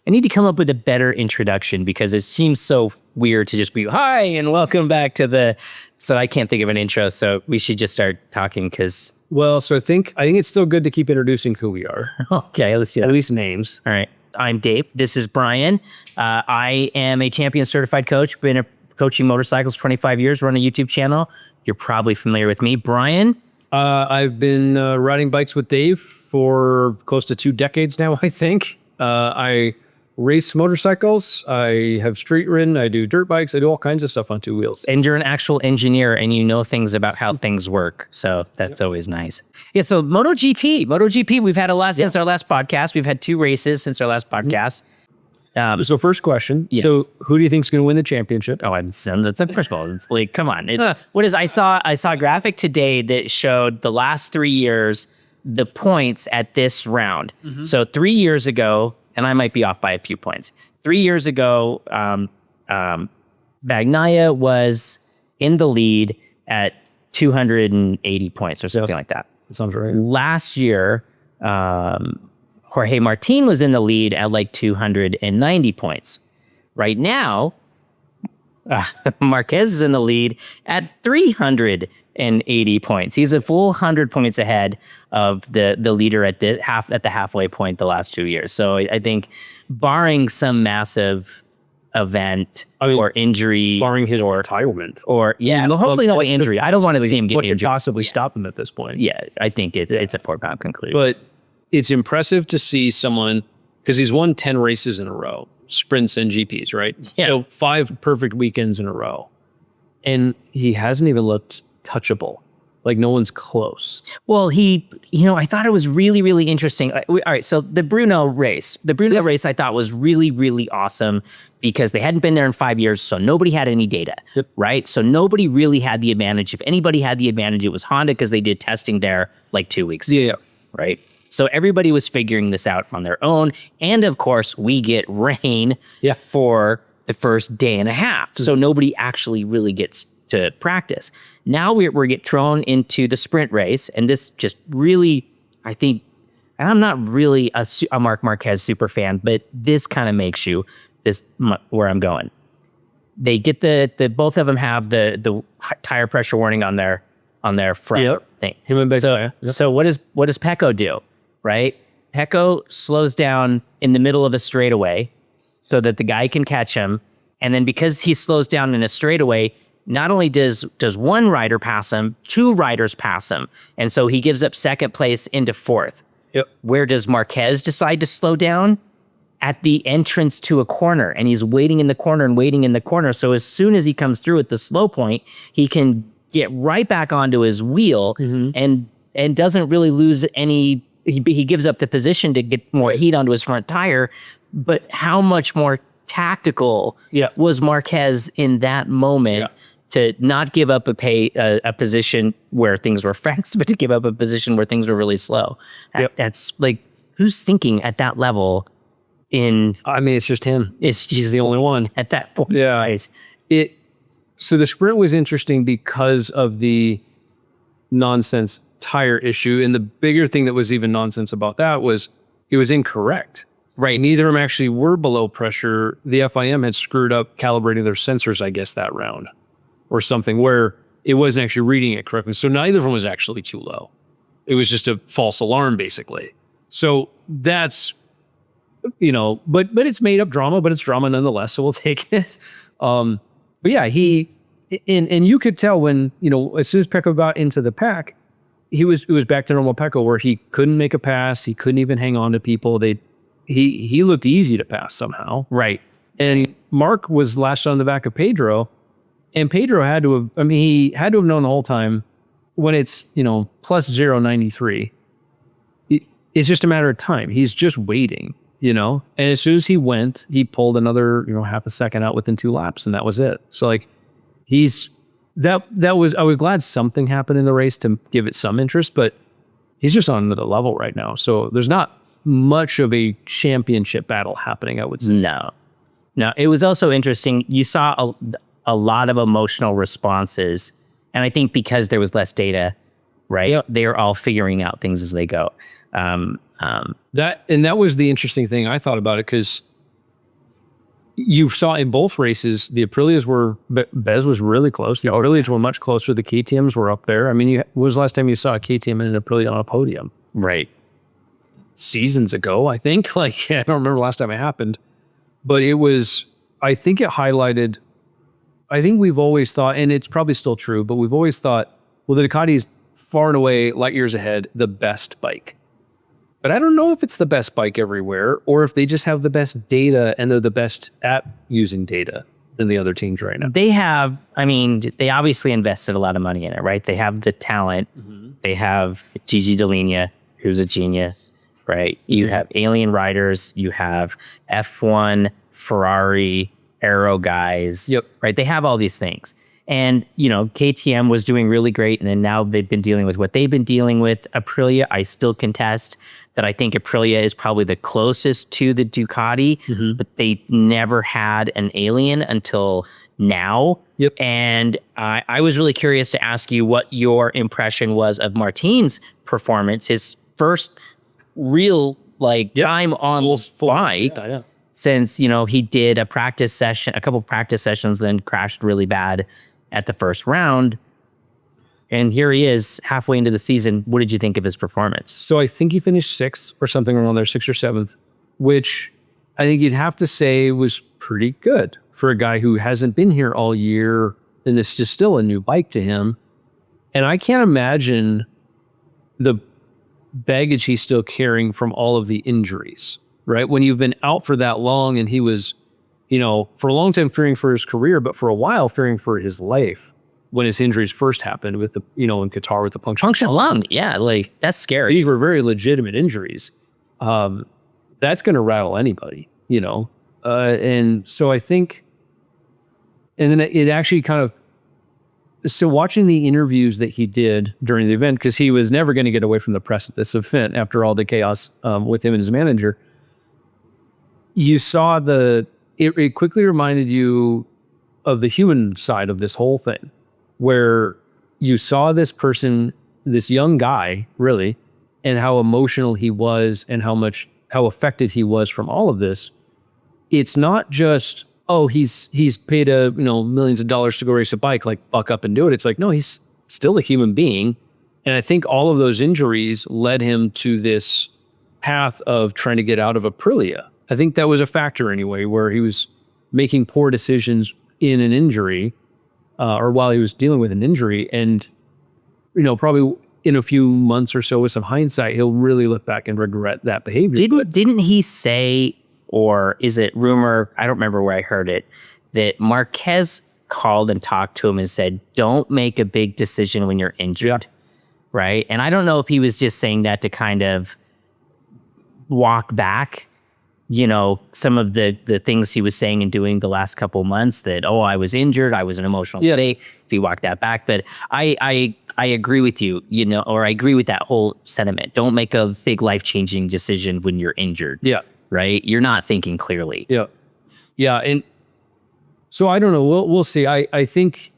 I need to come up with a better introduction because it seems so weird to just be, hi, and welcome back to the... So I can't think of an intro, so we should just start talking because... Well, so I think it's still good to keep introducing who we are. Okay, let's do that. At least names. All right. I'm Dave. This is Brian. I am a champion certified coach. Been coaching motorcycles 25 years. Run a YouTube channel. You're probably familiar with me. Brian? I've been riding bikes with Dave for close to 2 decades now, I think. I race motorcycles. I have street ridden. I do dirt bikes. I do all kinds of stuff on 2 wheels. And you're an actual engineer and you know things about how things work. So that's always nice. Yeah, so MotoGP, we've had a lot since our last podcast. We've had 2 races since our last podcast. So first question. Yes. So who do you think is going to win the championship? Oh, first of all, it's like, come on. I saw a graphic today that showed the last 3 years, the points at this round. Mm-hmm. So 3 years ago, and I might be off by a few points. 3 years ago, Bagnaia was in the lead at 280 points or something like that. That sounds right. Last year, Jorge Martin was in the lead at like 290 points. Right now, Marquez is in the lead at 380 points. He's a full 100 points ahead of the leader at the halfway point the last 2 years. So I think, barring some massive event or injury, barring his retirement, hopefully no injury. I don't want to see him get injured. What could possibly stop him at this point? Yeah, I think it's a foregone conclusion. But it's impressive to see someone, because he's won 10 races in a row, sprints and GPs, right? Yeah. So 5 perfect weekends in a row, and he hasn't even looked touchable. Like, no one's close. Well, I thought it was really, really interesting. All right, so the Bruno race I thought was really, really awesome because they hadn't been there in 5 years, so nobody had any data, right? So nobody really had the advantage. If anybody had the advantage, it was Honda because they did testing there like 2 weeks ago, right? So everybody was figuring this out on their own. And of course, we get rain for the first day and a half. So nobody actually really gets to practice. Now we get thrown into the sprint race, and this just really, I think, and I'm not really a Marc Marquez super fan, but this kind of makes you where I'm going. They get the both of them have the tire pressure warning on their front thing. Him and Bagnaia. So what does Pecco do? Right? Pecco slows down in the middle of a straightaway so that the guy can catch him, and then because he slows down in a straightaway, not only does one rider pass him, 2 riders pass him. And so he gives up second place into 4th. Yep. Where does Marquez decide to slow down? At the entrance to a corner. And he's waiting in the corner. So as soon as he comes through at the slow point, he can get right back onto his wheel and doesn't really lose any. He gives up the position to get more heat onto his front tire. But how much more tactical was Marquez in that moment to not give up a position where things were fast, but to give up a position where things were really slow. That's like, who's thinking at that level? It's just him. He's the only one at that point. Yeah. So the sprint was interesting because of the nonsense tire issue, and the bigger thing that was even nonsense about that was it was incorrect. Right. Neither of them actually were below pressure. The FIM had screwed up calibrating their sensors, I guess, that round or something, where it wasn't actually reading it correctly. So neither of them was actually too low. It was just a false alarm, basically. So that's, but it's made up drama, but it's drama nonetheless. So we'll take it. But yeah, and you could tell when, as soon as Pecco got into the pack, it was back to normal Pecco, where he couldn't make a pass. He couldn't even hang on to people. He looked easy to pass somehow. Right. And Mark was lashed on the back of Pedro, and Pedro had to have known the whole time when it's, plus 0.93, it's just a matter of time. He's just waiting, and as soon as he went, he pulled another, half a second out within 2 laps, and that was it. So like, I was glad something happened in the race to give it some interest, but he's just on another level right now. So there's not much of a championship battle happening, I would say. No, it was also interesting. You saw a lot of emotional responses, and I think because there was less data, right? Yep. They are all figuring out things as they go. That was the interesting thing I thought about it, because you saw in both races, the Aprilias Bez was really close. The Aprilias were much closer. The KTMs were up there. I mean, when was the last time you saw a KTM and an Aprilia on a podium? Right. Seasons ago, I think. Like, I don't remember the last time it happened. But it was, I think it highlighted, I think we've always thought, and it's probably still true, but we've always thought, well, the Ducati's far and away, light years ahead, the best bike. But I don't know if it's the best bike everywhere or if they just have the best data and they're the best at using data than the other teams right now. They have, I mean, they obviously invested a lot of money in it, right? They have the talent. They have Gigi Dall'Igna, who's a genius, right? You have alien riders. You have F1, Ferrari, Aero guys, right? They have all these things. And, you know, KTM was doing really great. And then now they've been dealing with what they've been dealing with. Aprilia, I still contest that I think Aprilia is probably the closest to the Ducati, but they never had an alien until now. And I was really curious to ask you what your impression was of Martin's performance, his first real time on the bike. Since, you know, he did a couple practice sessions, then crashed really bad at the first round. And here he is halfway into the season. What did you think of his performance? So I think he finished 6th or something around there, 6th or 7th, which I think you'd have to say was pretty good for a guy who hasn't been here all year. And this is still a new bike to him. And I can't imagine the baggage he's still carrying from all of the injuries. Right? When you've been out for that long and he was, you know, for a long time fearing for his career, but for a while fearing for his life when his injuries first happened with the, you know, in Qatar with the punctured lung. Yeah, like that's scary. These were very legitimate injuries. That's going to rattle anybody, you know? And so I think, and then it actually kind of, so watching the interviews that he did during the event, because he was never going to get away from the press at this event after all the chaos with him and his manager, you saw it quickly reminded you of the human side of this whole thing, where you saw this person, this young guy, really, and how emotional he was and how affected he was from all of this. It's not just, oh, he's paid millions of dollars to go race a bike, like buck up and do it. It's like, no, he's still a human being. And I think all of those injuries led him to this path of trying to get out of Aprilia. I think that was a factor anyway, where he was making poor decisions in an injury, or while he was dealing with an injury. And, you know, probably in a few months or so with some hindsight, he'll really look back and regret that behavior. Didn't he say, or is it rumor, I don't remember where I heard it, that Marquez called and talked to him and said, don't make a big decision when you're injured, right? And I don't know if he was just saying that to kind of walk back, you know, some of the things he was saying and doing the last couple months that, oh, I was injured, I was in an emotional state, if he walked that back. But I agree with you, you know, or I agree with that whole sentiment. Don't make a big life-changing decision when you're injured. Yeah. Right? You're not thinking clearly. Yeah. Yeah. And so I don't know. We'll see. I think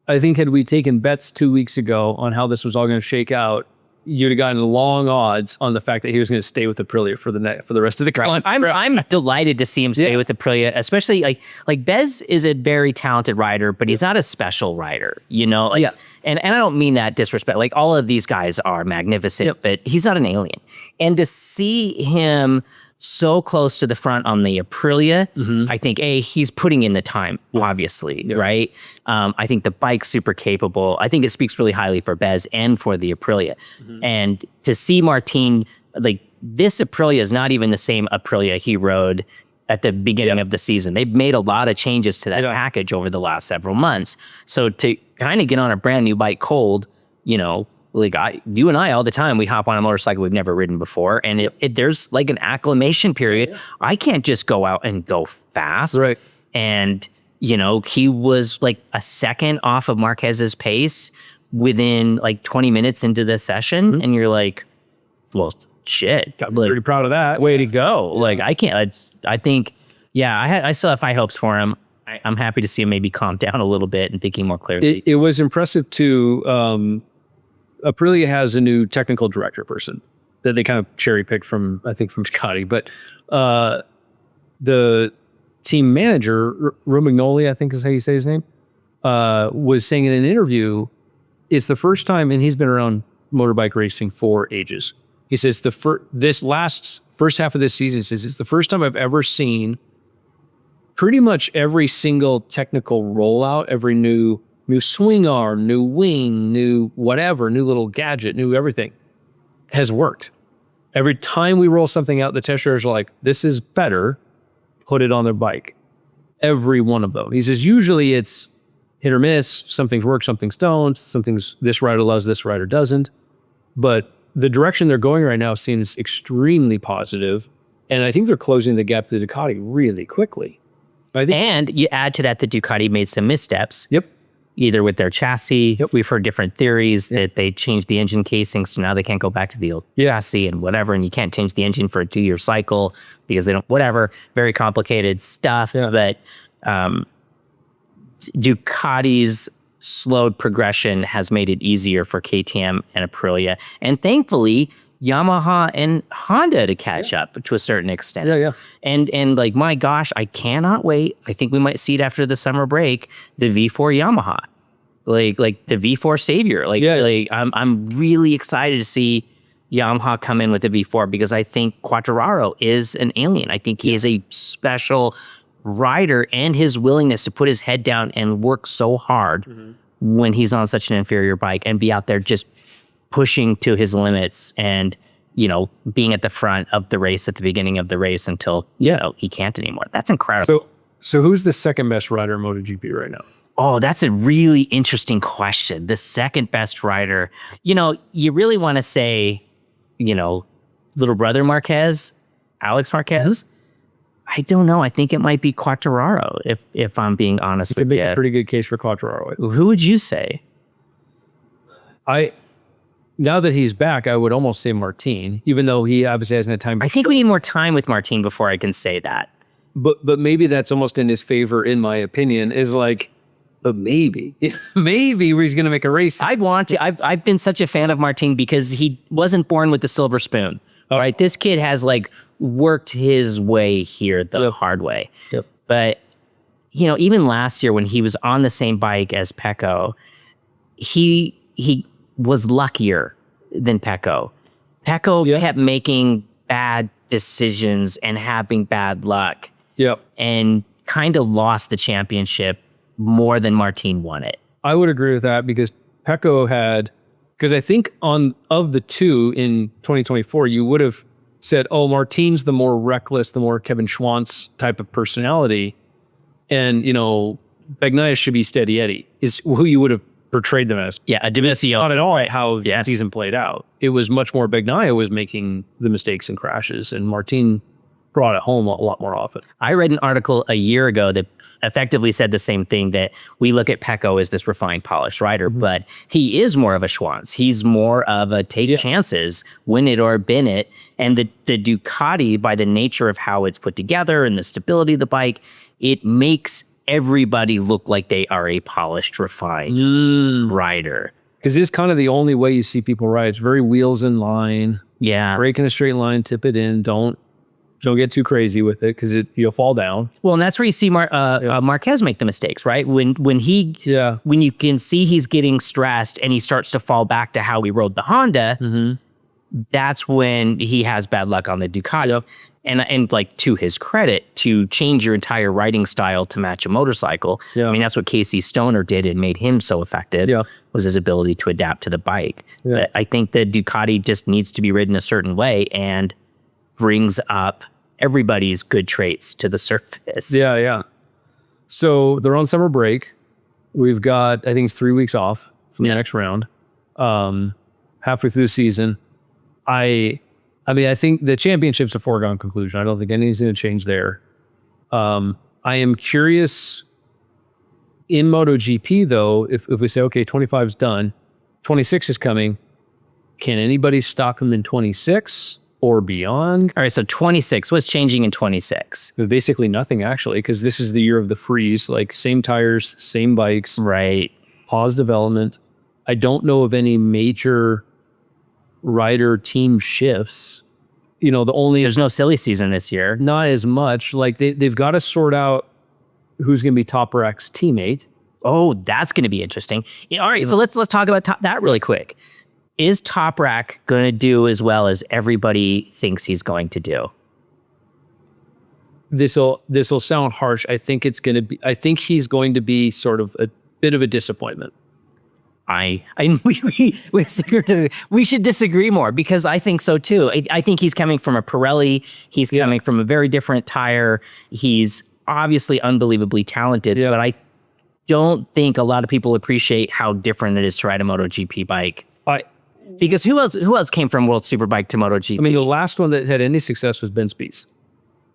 had we taken bets 2 weeks ago on how this was all going to shake out, you'd have gotten long odds on the fact that he was going to stay with Aprilia for the rest of the career. I'm delighted to see him stay with Aprilia, especially like Bez is a very talented rider, but he's not a special rider, you know? And I don't mean that disrespect. Like all of these guys are magnificent, but he's not an alien. And to see him so close to the front on the Aprilia, I think he's putting in the time, obviously, right? I think the bike's super capable. I think it speaks really highly for Bez and for the Aprilia. And to see Martin, like this Aprilia is not even the same Aprilia he rode at the beginning of the season. They've made a lot of changes to that package over the last several months. So to kind of get on a brand new bike cold, you know, like you and I all the time, we hop on a motorcycle we've never ridden before, and there's like an acclimation period. I can't just go out and go fast. Right. And, you know, he was like a second off of Marquez's pace within like 20 minutes into the session. And you're like, well, shit. I'm pretty proud of that. Way to go. Yeah. Like, I think, I still have high hopes for him. I'm happy to see him maybe calm down a little bit and thinking more clearly. It was impressive to, Aprilia has a new technical director person that they kind of cherry picked from, I think, from Ducati. But team manager, Romagnoli, I think is how you say his name, was saying in an interview, it's the first time, and he's been around motorbike racing for ages. He says this first half of this season, he says it's the first time I've ever seen pretty much every single technical rollout, every new swing arm, new wing, new whatever, new little gadget, new everything has worked. Every time we roll something out, the test drivers are like, this is better, put it on their bike. Every one of them. He says, usually it's hit or miss, some things work, some things don't, some things this rider loves, this rider doesn't. But the direction they're going right now seems extremely positive, and I think they're closing the gap to the Ducati really quickly. And you add to that, the Ducati made some missteps. Yep. Either with their chassis. Yep. We've heard different theories that they changed the engine casing, so now they can't go back to the old chassis and whatever, and you can't change the engine for a 2-year cycle because they don't, whatever, very complicated stuff. Yeah. But Ducati's slowed progression has made it easier for KTM and Aprilia, and thankfully Yamaha and Honda to catch up to a certain extent. Yeah. And like, my gosh, I cannot wait. I think we might see it after the summer break, the V4 Yamaha. Like the V4 savior. I'm really excited to see Yamaha come in with the V4 because I think Quartararo is an alien. I think he is a special rider, and his willingness to put his head down and work so hard when he's on such an inferior bike and be out there just pushing to his limits and, being at the front of the race at the beginning of the race until, he can't anymore. That's incredible. So who's the second best rider in MotoGP right now? Oh, that's a really interesting question. The second best rider, you really want to say, little brother Marquez, Alex Marquez. I don't know. I think it might be Quartararo, if I'm being honest with you. Make a pretty good case for Quartararo. Who would you say? Now that he's back, I would almost say Martin, even though he obviously hasn't had time. I think we need more time with Martin before I can say that. But maybe that's almost in his favor, in my opinion, is like, but maybe where he's going to make a race. I'd want to. I've been such a fan of Martin because he wasn't born with the silver spoon. All right. This kid has worked his way here the hard way. Yep. But, even last year when he was on the same bike as Pecco, he was luckier than Pecco. Pecco kept making bad decisions and having bad luck. Yep. And kind of lost the championship more than Martin won it. I would agree with that because Pecco because I think of the two in 2024, you would have said, oh, Martin's the more reckless, the more Kevin Schwantz type of personality. And, Bagnaia should be Steady Eddie is who you would have portrayed them as. Yeah, a D'Amicio. Not at all how the season played out. It was much more Bagnaia was making the mistakes and crashes, and Martin brought it home a lot more often. I read an article a year ago that effectively said the same thing, that we look at Pecco as this refined, polished rider, but he is more of a Schwantz. He's more of a take chances, win it or bin it. And the Ducati, by the nature of how it's put together and the stability of the bike, it makes everybody look like they are a polished, refined rider. Because it's kind of the only way you see people ride. It's very wheels in line. Yeah. Brake in a straight line, tip it in. Don't get too crazy with it because you'll fall down. Well, and that's where you see Marquez make the mistakes, right? When you can see he's getting stressed and he starts to fall back to how he rode the Honda, that's when he has bad luck on the Ducati. And to his credit, to change your entire riding style to match a motorcycle. Yeah. I mean, that's what Casey Stoner did and made him so effective, was his ability to adapt to the bike. Yeah. But I think the Ducati just needs to be ridden a certain way and brings up everybody's good traits to the surface. Yeah. So they're on summer break. We've got, I think it's 3 weeks off from the next round. Halfway through the season. I think the championship's a foregone conclusion. I don't think anything's going to change there. I am curious in MotoGP, though, if we say, okay, 25 is done, 26 is coming, can anybody stock them in 26 or beyond? All right, so 26, what's changing in 26? Basically nothing, actually, because this is the year of the freeze, same tires, same bikes. Right. Pause development. I don't know of any major rider team shifts. the only There's no silly season this year. not as much. Like they've got to sort out who's going to be Toprak's teammate. Oh, that's going to be interesting. Yeah, all right, so let's talk about that really quick. Is Toprak going to do as well as everybody thinks he's going to do? This'll sound harsh. I think he's going to be sort of a bit of a disappointment. We should disagree more because I think so too. I think he's coming from a Pirelli. He's coming from a very different tire. He's obviously unbelievably talented, but I don't think a lot of people appreciate how different it is to ride a MotoGP bike. Because who else came from World Superbike to MotoGP? I mean, the last one that had any success was Ben Spies.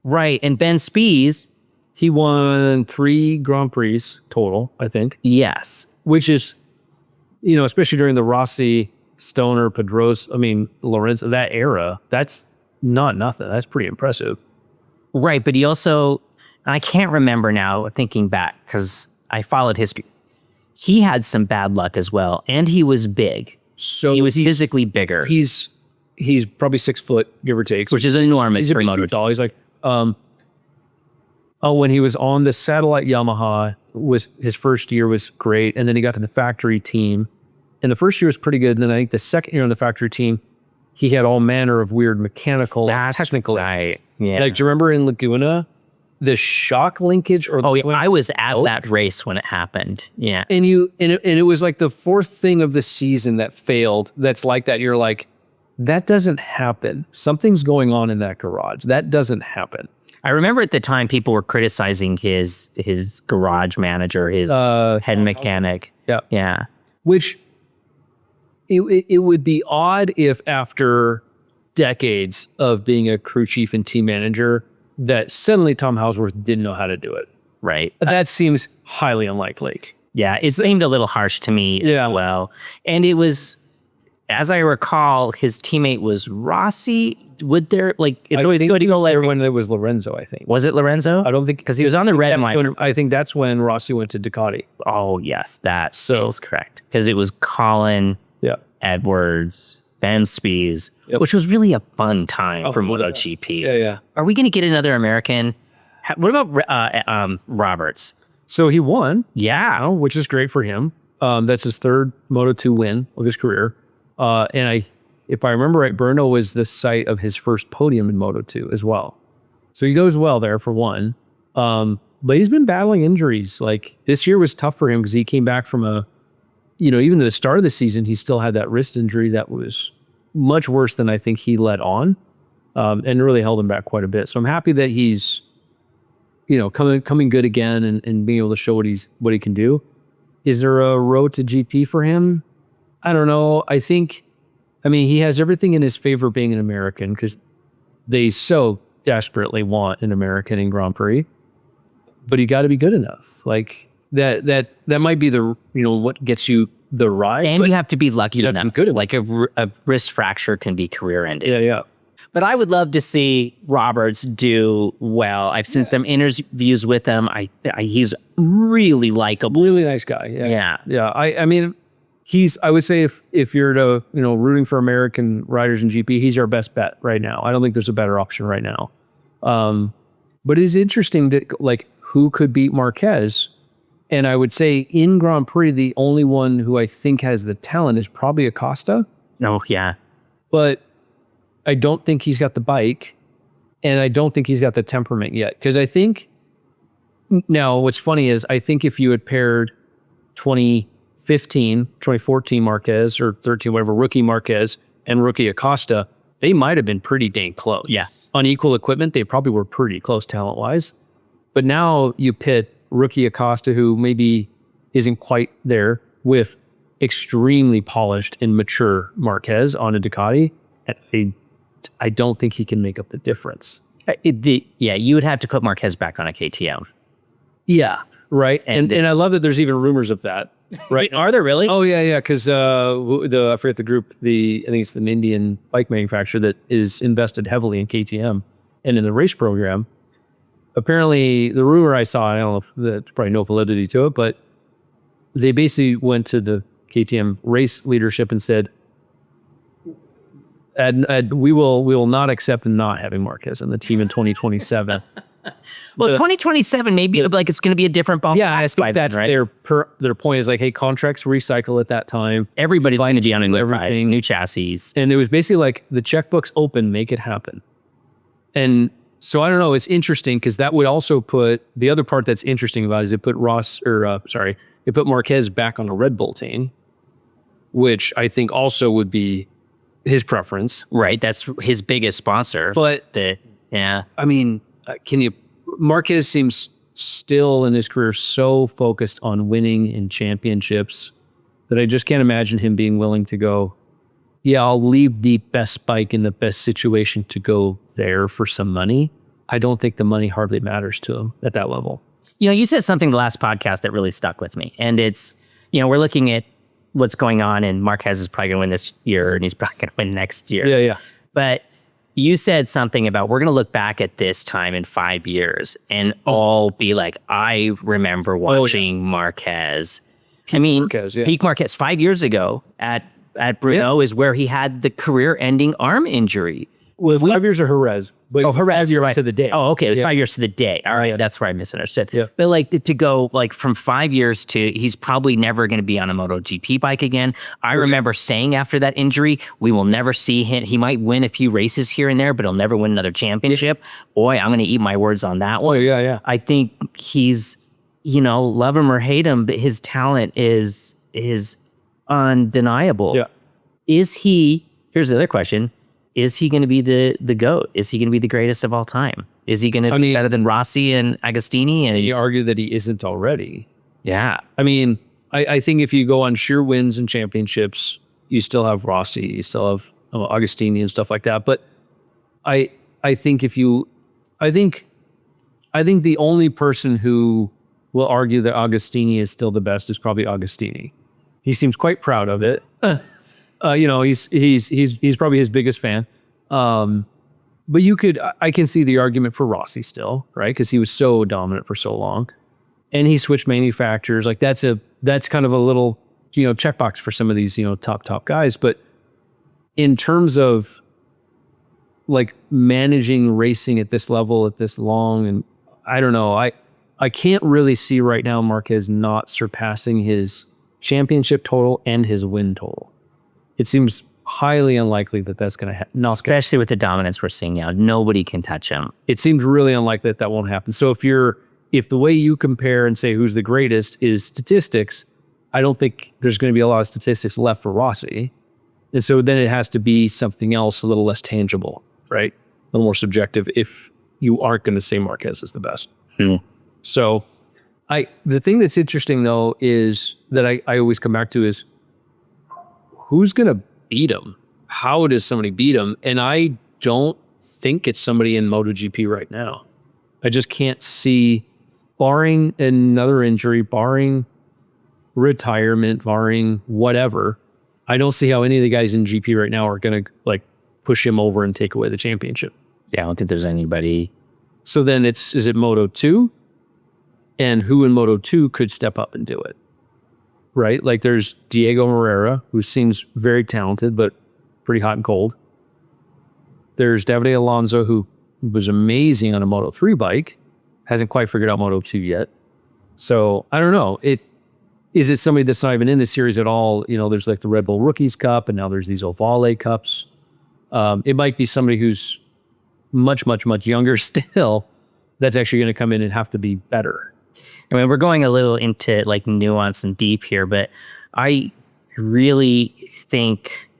Right, and Ben Spies, he won 3 Grand Prix total, I think. Yes. Which is, especially during the Rossi, Stoner, Pedrosa, Lorenzo, that era, that's not nothing. That's pretty impressive. Right, but he also, I can't remember now, thinking back, because I followed history. He had some bad luck as well, and he was big. So he was physically bigger. He's probably 6 foot, give or take, which is enormous for MotoGP. Tall. He's like, when he was on the satellite Yamaha, was his first year was great, and then he got to the factory team, and the first year was pretty good. And then I think the second year on the factory team, he had all manner of weird mechanical, technical. Right. Yeah. Like, do you remember in Laguna, the shock linkage? I was at that race when it happened. Yeah. And it was like the 4th thing of the season that failed. That's like that. You're like, that doesn't happen. Something's going on in that garage. That doesn't happen. I remember at the time people were criticizing his garage manager, his head mechanic. Yeah. Yeah. Which it would be odd if after decades of being a crew chief and team manager that suddenly Tom Houseworth didn't know how to do it. Right. That seems highly unlikely. Yeah, it seemed a little harsh to me as well. And it was, as I recall, his teammate was Rossi. Would there, it's always good to go when it was Lorenzo, I think. Was it Lorenzo? I don't think, because he was on the red line. I think that's when Rossi went to Ducati. Oh, yes, that is correct. Because it was Colin, Edwards, Ben Spies, which was really a fun time for MotoGP. Yeah. Are we going to get another American? What about Roberts? So he won. Yeah. Which is great for him. That's his 3rd Moto2 win of his career. And if I remember right, Brno was the site of his first podium in Moto2 as well. So he goes well there for one. But he's been battling injuries. Like, this year was tough for him because he came back from even at the start of the season, he still had that wrist injury that was much worse than I think he let on, and really held him back quite a bit. So I'm happy that he's, coming good again and being able to show what he can do. Is there a road to GP for him? I don't know. He has everything in his favor being an American because they so desperately want an American in Grand Prix, but you got to be good enough. Like that might be the, what gets you the ride. And you have to be lucky enough. To be good enough. Like a wrist fracture can be career ending. Yeah. But I would love to see Roberts do well. I've seen some interviews with him. He's really likable. Really nice guy. Yeah. I would say if you're to, rooting for American riders in GP, he's your best bet right now. I don't think there's a better option right now. But it's interesting that, who could beat Marquez? And I would say in Grand Prix, the only one who I think has the talent is probably Acosta. Oh, yeah. But I don't think he's got the bike, and I don't think he's got the temperament yet. Because I think, now what's funny is I think if you had paired 2014 Marquez or 13, whatever, rookie Marquez and rookie Acosta, they might have been pretty dang close. Yes. On equal equipment, they probably were pretty close talent-wise. But now you pit rookie Acosta, who maybe isn't quite there, with extremely polished and mature Marquez on a Ducati. I don't think he can make up the difference. You would have to put Marquez back on a KTM. Yeah, right. And I love that there's even rumors of that. Right? Are there really? Oh yeah. Because I forget the group. I think it's an Indian bike manufacturer that is invested heavily in KTM and in the race program. Apparently, the rumor I saw, I don't know if there's probably no validity to it, but they basically went to the KTM race leadership and said, we will not accept not having Marquez in the team in 2027. Well, 2027 maybe like it's going to be a different ball. Yeah, I think that's right? their point is like, hey, contracts recycle at that time. Everybody's going to be on a new everything, new chassis, and it was basically like the checkbook's open, make it happen. And so I don't know. It's interesting because that would also put the other part that's interesting about it is it put Marquez back on a Red Bull team, which I think also would be his preference. Right, that's his biggest sponsor. But I mean, Marquez seems still in his career so focused on winning in championships that I just can't imagine him being willing to go, yeah, I'll leave the best bike in the best situation to go there for some money. I don't think the money hardly matters to him at that level. You said something the last podcast that really stuck with me. And it's, we're looking at what's going on and Marquez is probably going to win this year and he's probably going to win next year. Yeah. But you said something about we're going to look back at this time in 5 years and all be like, I remember watching Marquez. Peak Marquez 5 years ago at Bruno is where he had the career-ending arm injury. Well, 5 years of Jerez. But Jerez, you're right. To the day. Oh, okay. It was 5 years to the day. All right. That's where I misunderstood. Yeah. But like to go like from 5 years to he's probably never going to be on a MotoGP bike again. I remember saying after that injury, we will never see him. He might win a few races here and there, but he'll never win another championship. Boy, I'm going to eat my words on that one. Oh, yeah. I think he's, love him or hate him, but his talent is undeniable. Yeah. Here's the other question. Is he going to be the GOAT? Is he going to be the greatest of all time? Is he going to be better than Rossi and Agostini? And you argue that he isn't already. Yeah. I mean, I think if you go on sheer wins and championships, you still have Rossi, you still have Agostini and stuff like that. But I think the only person who will argue that Agostini is still the best is probably Agostini. He seems quite proud of it. He's probably his biggest fan. But I can see the argument for Rossi still, right? Because he was so dominant for so long, and he switched manufacturers. Like that's kind of a little checkbox for some of these top guys. But in terms of like managing racing at this level at this long, and I don't know, I can't really see right now Marquez not surpassing his championship total and his win total. It seems highly unlikely that that's going to happen. Especially with the dominance we're seeing now. Nobody can touch him. It seems really unlikely that won't happen. So if the way you compare and say who's the greatest is statistics, I don't think there's going to be a lot of statistics left for Rossi. And so then it has to be something else a little less tangible, right? A little more subjective if you aren't going to say Marquez is the best. So the thing that's interesting though is that I always come back to is who's going to beat him? How does somebody beat him? And I don't think it's somebody in MotoGP right now. I just can't see, barring another injury, barring retirement, barring whatever, I don't see how any of the guys in GP right now are going to like push him over and take away the championship. Yeah, I don't think there's anybody. So then is it Moto 2? And who in Moto 2 could step up and do it? Right? Like there's Diego Moreira, who seems very talented, but pretty hot and cold. There's Davide Alonso, who was amazing on a Moto 3 bike, hasn't quite figured out Moto 2 yet. So I don't know. Is it somebody that's not even in the series at all? There's like the Red Bull Rookies Cup, and now there's these Ovale Cups. It might be somebody who's much, much, much younger still that's actually going to come in and have to be better. I mean, we're going a little into like nuance and deep here, but I really think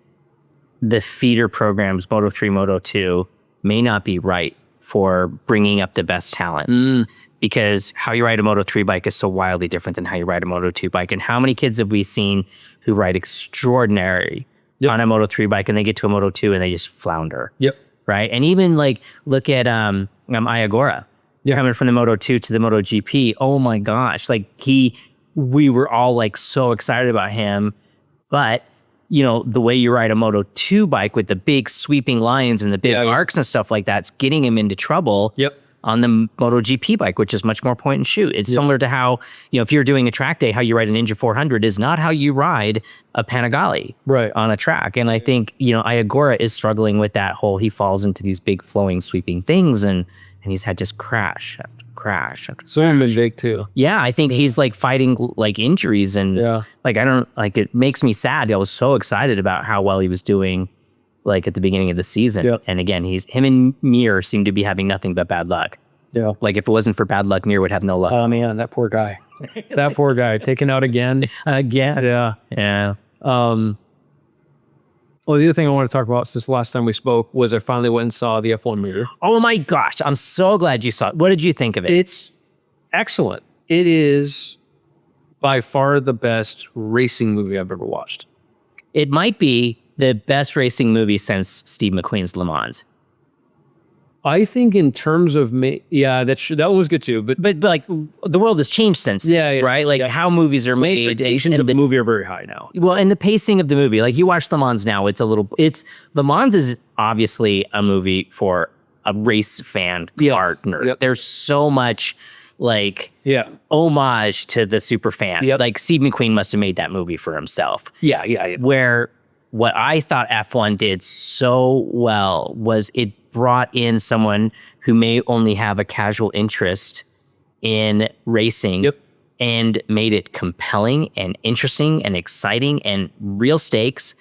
the feeder programs, Moto 3, Moto 2, may not be right for bringing up the best talent. Because how you ride a Moto 3 bike is so wildly different than how you ride a Moto 2 bike. And how many kids have we seen who ride extraordinary on a Moto 3 bike and they get to a Moto 2 and they just flounder? Yep. Right? And even like, look at Iagora. Coming from the Moto 2 to the Moto GP. Oh my gosh. Like we were all like so excited about him. But, the way you ride a Moto 2 bike with the big sweeping lines and the big arcs and stuff like that's getting him into trouble. Yep. on the MotoGP bike, which is much more point and shoot. It's similar to how, if you're doing a track day, how you ride a Ninja 400 is not how you ride a Panigale on a track. And I think, Iagora is struggling with that whole, he falls into these big flowing sweeping things and he's had just crash after crash after So I'm big too. Yeah, I think he's like fighting like injuries and it makes me sad. I was so excited about how well he was doing like at the beginning of the season. And again, him and Mir seem to be having nothing but bad luck. Like if it wasn't for bad luck, Mir would have no luck. Oh man, that poor guy. That poor guy taken out again. Yeah. Well, the other thing I want to talk about since the last time we spoke was I finally went and saw the F1 mirror. Oh my gosh, I'm so glad you saw it. What did you think of it? It's excellent. It is by far the best racing movie I've ever watched. It might be the best racing movie since Steve McQueen's Le Mans. I think in terms of that was good too. But like the world has changed since then, right? Like how movies are made. Expectations of the movie are very high now. Well, and the pacing of the movie, like you watch Le Mans now, Le Mans is obviously a movie for a race fan partner. There's so much like homage to the super fan. Like Steve McQueen must have made that movie for himself. Where what I thought F1 did so well was it brought in someone who may only have a casual interest in racing and made it compelling and interesting and exciting and real stakes,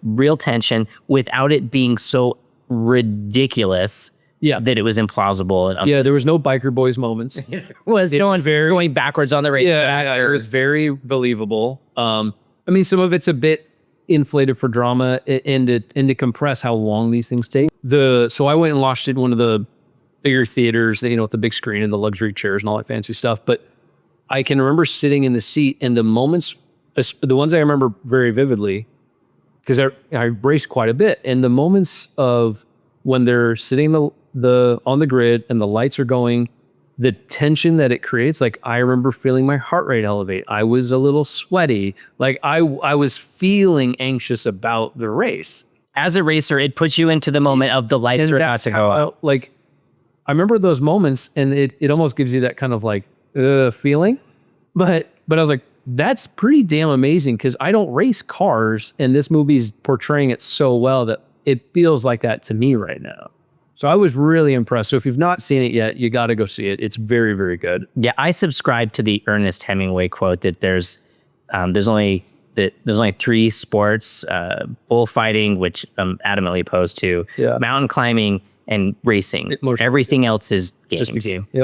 real tension without it being so ridiculous that it was implausible. And there was no biker boys moments. Was no one going backwards on the race? It was very believable. I mean, some of it's a bit inflated for drama and to compress how long these things take. So I went and watched it in one of the bigger theaters, with the big screen and the luxury chairs and all that fancy stuff. But I can remember sitting in the seat and the moments, the ones I remember very vividly, because I raced quite a bit, and the moments of when they're sitting on the grid and the lights are going, the tension that it creates, like I remember feeling my heart rate elevate. I was a little sweaty. Like I was feeling anxious about the race. As a racer, it puts you into the moment of the lights are about to go up. Like I remember those moments, and it almost gives you that kind of like feeling. But I was like, that's pretty damn amazing, because I don't race cars, and this movie's portraying it so well that it feels like that to me right now. So I was really impressed. So if you've not seen it yet, you got to go see it. It's very, very good. Yeah, I subscribe to the Ernest Hemingway quote that there's only 3 sports: bullfighting, which I'm adamantly opposed to, mountain climbing, and racing. Everything else is games.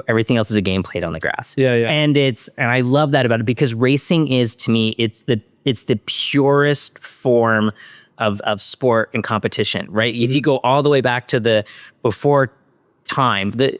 Everything else is a game played on the grass. And I love that about it, because racing is, to me, it's the purest form of sport and competition, right? If you go all the way back to before time, the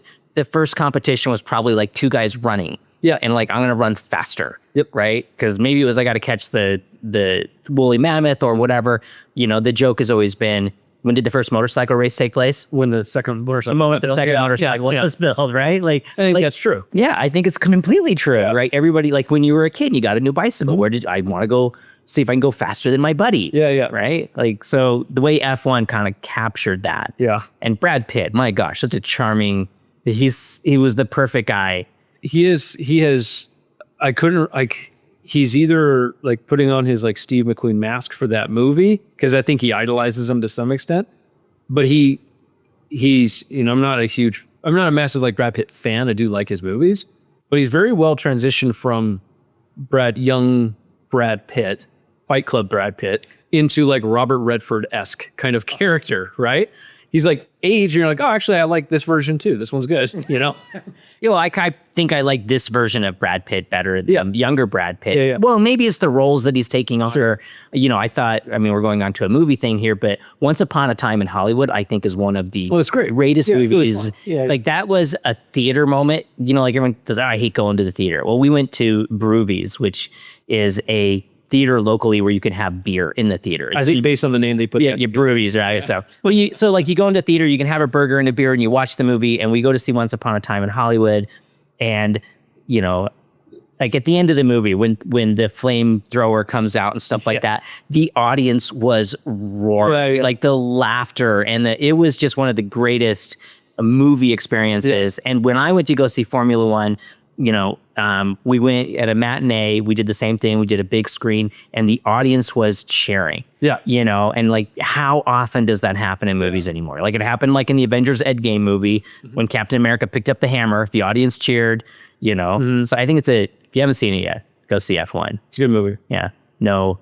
first competition was probably like 2 guys running. And like, I'm going to run faster. Right? Because maybe it was, I got to catch the woolly mammoth or whatever. The joke has always been, when did the first motorcycle race take place? When the second motorcycle. The moment the second motorcycle was built, right? Like, I think that's true. Yeah, I think it's completely true, right? Everybody, like when you were a kid, you got a new bicycle. Where did I want to go? See if I can go faster than my buddy. Right? Like, so the way F1 kind of captured that. And Brad Pitt, my gosh, such a charming, he was the perfect guy. He's either like putting on his like Steve McQueen mask for that movie, because I think he idolizes him to some extent, but he's, I'm not a massive like Brad Pitt fan. I do like his movies, but he's very well transitioned from young Brad Pitt, Fight Club Brad Pitt, into like Robert Redford-esque kind of character, right? He's like age, and you're like, oh, actually, I like this version too. This one's good, I think I like this version of Brad Pitt better than younger Brad Pitt. Well, maybe it's the roles that he's taking on. Or, I thought, we're going on to a movie thing here, but Once Upon a Time in Hollywood, I think, is one of the greatest movies. Like, that was a theater moment. Like everyone says, I hate going to the theater. Well, we went to Broovies, which is a theater locally where you can have beer in the theater. I think based on the name they put. Your Broovies, right? So, so like you go into theater, you can have a burger and a beer, and you watch the movie. And we go to see Once Upon a Time in Hollywood, and like at the end of the movie, when the flamethrower comes out and stuff like that, the audience was roaring, like the laughter, and it was just one of the greatest movie experiences. And when I went to go see Formula One, you know, we went at a matinee, we did the same thing. We did a big screen and the audience was cheering. Yeah. You know, and like, how often does that happen in movies anymore? Like it happened like in the Avengers Endgame movie when Captain America picked up the hammer, the audience cheered, you know? So I think it's if you haven't seen it yet, go see F1. It's a good movie. Yeah. No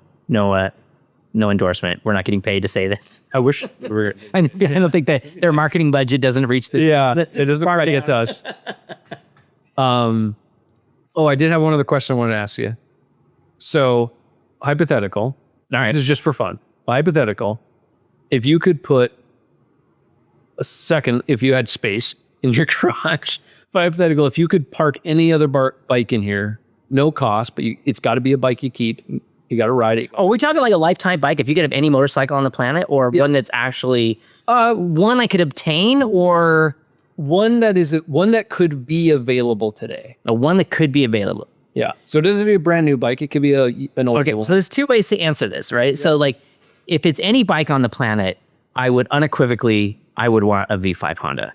endorsement. We're not getting paid to say this. I wish we were. I don't think that their marketing budget doesn't reach this. Yeah, it doesn't quite get to us. Oh, I did have one other question I wanted to ask you. So, hypothetical. All right. This is just for fun. Hypothetical. If you could put a second, if you had space in your garage, hypothetical, if you could park any other bike in here, no cost, but it's got to be a bike you keep. You got to ride it. Oh, we're talking like a lifetime bike. If you could have any motorcycle on the planet, or one that's actually one I could obtain, or one that could be available today. one that could be available. Yeah. So it doesn't have to be a brand new bike. It could be an old. Okay. Well, so there's two ways to answer this, right? Yeah. So like, if it's any bike on the planet, I would unequivocally, I would want a V5 Honda.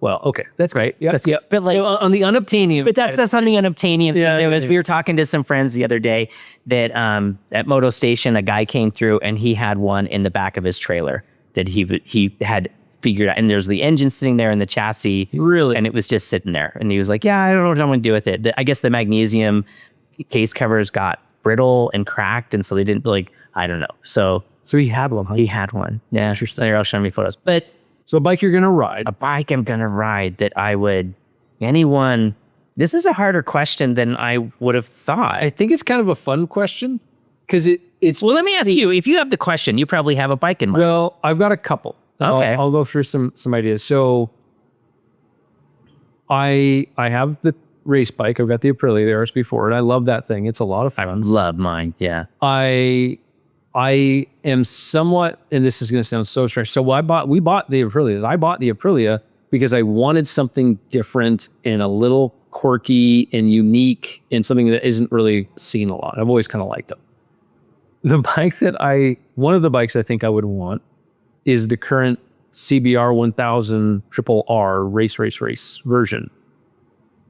Well, okay, that's great. Yeah, that's good. But like so on the unobtainium, but that's on the unobtainium. Yeah, We were talking to some friends the other day that at Moto Station, a guy came through and he had one in the back of his trailer that he had figured out, and there's the engine sitting there in the chassis, really, and it was just sitting there, and he was like, "Yeah, I don't know what I'm going to do with it." I guess the magnesium case covers got brittle and cracked, and so they didn't I don't know. So he had one. Huh? He had one. Yeah, sure. I'll show me photos, but. So a bike you're going to ride. A bike I'm going to ride that I would, anyone, this is a harder question than I would have thought. I think it's kind of a fun question because it's. Well, let me ask you, if you have the question, you probably have a bike in mind. Well, I've got a couple. Okay. I'll go through some ideas. So I have the race bike. I've got the Aprilia, the RS4, and I love that thing. It's a lot of fun. I love mine. Yeah. I am somewhat, and this is going to sound so strange. So we bought the Aprilia. I bought the Aprilia because I wanted something different and a little quirky and unique and something that isn't really seen a lot. I've always kind of liked them. The bike one of the bikes I think I would want is the current CBR 1000 Triple R race version.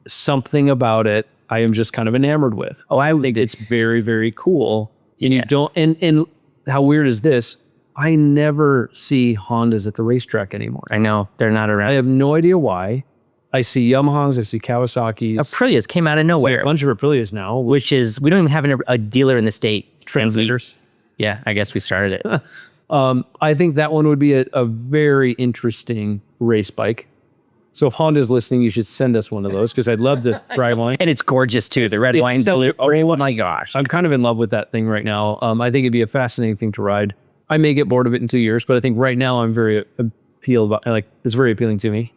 Something about it I am just kind of enamored with. Oh, I think it's very, very cool. And you don't, and how weird is this? I never see Hondas at the racetrack anymore. I know, they're not around. I have no idea why. I see Yamahas, I see Kawasaki's. Aprilias came out of nowhere. A bunch of Aprilias now. Which is, we don't even have a dealer in the state. Translators. Yeah, I guess we started it. I think that one would be a very interesting race bike. So if Honda's listening, you should send us one of those because I'd love to ride one. And it's gorgeous too. The red, wine, blue. Oh my gosh. I'm kind of in love with that thing right now. I think it'd be a fascinating thing to ride. I may get bored of it in 2 years, but I think right now I'm very appealed by, it's very appealing to me.